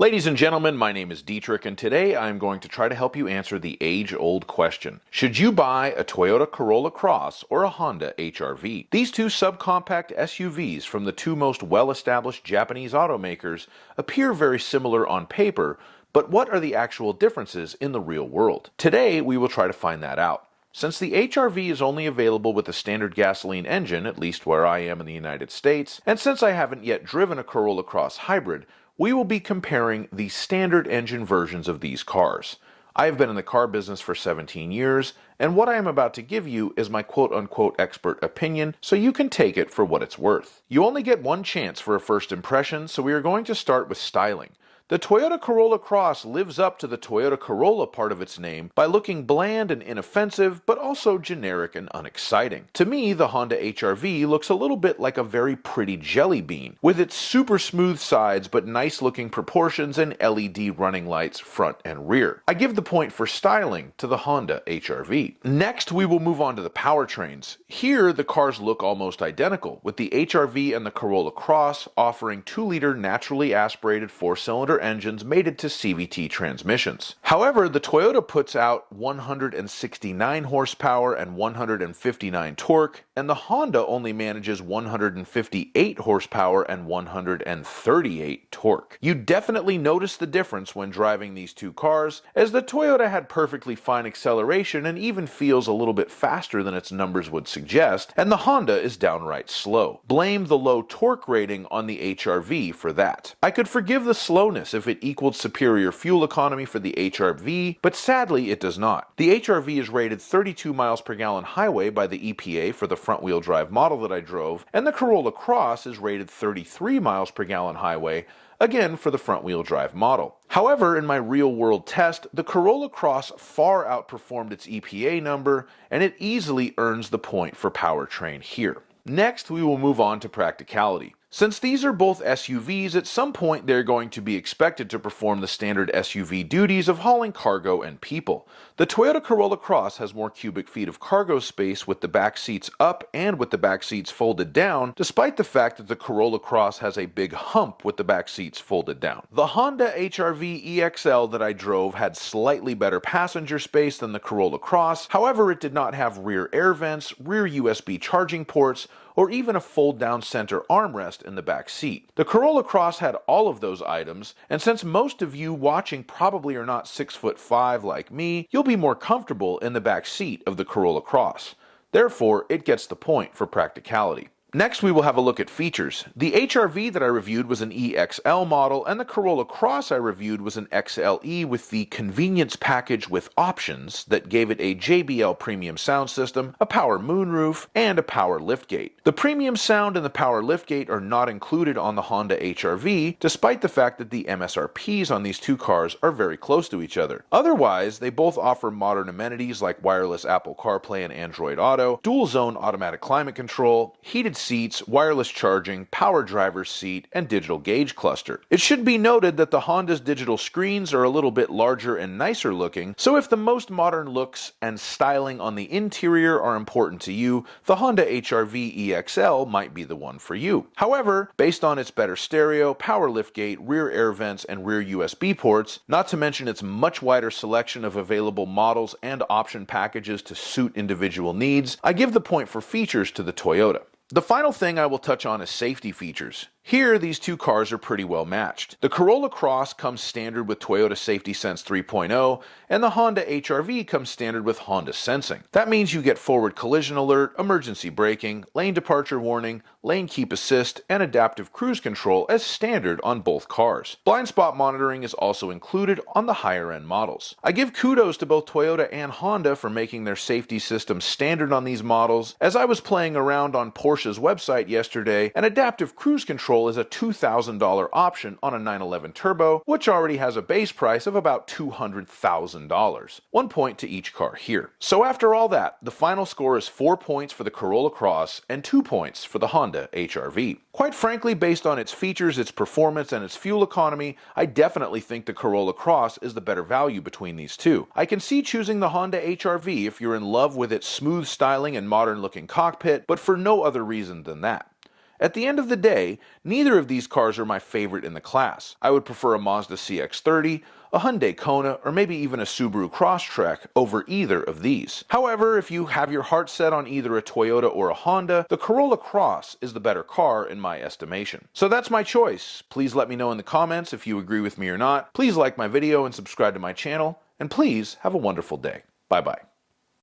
Ladies and gentlemen, my name is Dietrich, and today I'm going to try to help you answer the age-old question. Should you buy a Toyota Corolla Cross or a Honda HR-V? These two subcompact SUVs from the two most well-established Japanese automakers appear very similar on paper, but what are the actual differences in the real world? Today, we will try to find that out. Since the HR-V is only available with a standard gasoline engine, at least where I am in the United States, and since I haven't yet driven a Corolla Cross hybrid, we will be comparing the standard engine versions of these cars. I have been in the car business for 17 years, and what I am about to give you is my quote-unquote expert opinion, so you can take it for what it's worth. You only get one chance for a first impression, so we are going to start with styling. The Toyota Corolla Cross lives up to the Toyota Corolla part of its name by looking bland and inoffensive, but also generic and unexciting. To me, the Honda HR-V looks a little bit like a very pretty jelly bean, with its super smooth sides but nice looking proportions and LED running lights front and rear. I give the point for styling to the Honda HR-V. Next, we will move on to the powertrains. Here, the cars look almost identical, with the HR-V and the Corolla Cross offering 2-liter naturally aspirated 4-cylinder engines mated to CVT transmissions. However, the Toyota puts out 169 horsepower and 159 torque, and the Honda only manages 158 horsepower and 138 torque. You definitely notice the difference when driving these two cars, as the Toyota had perfectly fine acceleration and even feels a little bit faster than its numbers would suggest, and the Honda is downright slow. Blame the low torque rating on the HR-V for that. I could forgive the slowness if it equaled superior fuel economy for the HR-V, but sadly it does not. The HR-V is rated 32 miles per gallon highway by the EPA for the front-wheel drive model that I drove, and the Corolla Cross is rated 33 miles per gallon highway, again for the front-wheel drive model. However, in my real-world test, the Corolla Cross far outperformed its EPA number, and it easily earns the point for powertrain here. Next, we will move on to practicality. Since these are both SUVs, at some point they're going to be expected to perform the standard SUV duties of hauling cargo and people. The Toyota Corolla Cross has more cubic feet of cargo space with the back seats up and with the back seats folded down, despite the fact that the Corolla Cross has a big hump with the back seats folded down. The Honda HR-V EXL that I drove had slightly better passenger space than the Corolla Cross, however it did not have rear air vents, rear USB charging ports, or even a fold-down center armrest in the back seat. The Corolla Cross had all of those items, and since most of you watching probably are not 6'5" like me, you'll be more comfortable in the back seat of the Corolla Cross. Therefore, it gets the point for practicality. Next, we will have a look at features. The HR-V that I reviewed was an EXL model, and the Corolla Cross I reviewed was an XLE with the convenience package with options that gave it a JBL premium sound system, a power moonroof, and a power liftgate. The premium sound and the power liftgate are not included on the Honda HR-V, despite the fact that the MSRPs on these two cars are very close to each other. Otherwise, they both offer modern amenities like wireless Apple CarPlay and Android Auto, dual-zone automatic climate control, heated seats, wireless charging, power driver's seat, and digital gauge cluster. It should be noted that the Honda's digital screens are a little bit larger and nicer looking, so if the most modern looks and styling on the interior are important to you, the Honda HR-V EXL might be the one for you. However, based on its better stereo, power liftgate, rear air vents, and rear USB ports, not to mention its much wider selection of available models and option packages to suit individual needs, I give the point for features to the Toyota. The final thing I will touch on is safety features. Here, these two cars are pretty well matched. The Corolla Cross comes standard with Toyota Safety Sense 3.0, and the Honda HR-V comes standard with Honda Sensing. That means you get forward collision alert, emergency braking, lane departure warning, lane keep assist, and adaptive cruise control as standard on both cars. Blind spot monitoring is also included on the higher-end models. I give kudos to both Toyota and Honda for making their safety systems standard on these models. As I was playing around on Porsche's website yesterday, an adaptive cruise control is a $2,000 option on a 911 Turbo, which already has a base price of about $200,000. 1 point to each car here. So after all that, the final score is 4 points for the Corolla Cross and 2 points for the Honda HR-V. Quite frankly, based on its features, its performance, and its fuel economy, I definitely think the Corolla Cross is the better value between these two. I can see choosing the Honda HR-V if you're in love with its smooth styling and modern looking cockpit, but for no other reason than that. At the end of the day, neither of these cars are my favorite in the class. I would prefer a Mazda CX-30, a Hyundai Kona, or maybe even a Subaru Crosstrek over either of these. However, if you have your heart set on either a Toyota or a Honda, the Corolla Cross is the better car in my estimation. So that's my choice. Please let me know in the comments if you agree with me or not. Please like my video and subscribe to my channel, and please have a wonderful day. Bye-bye.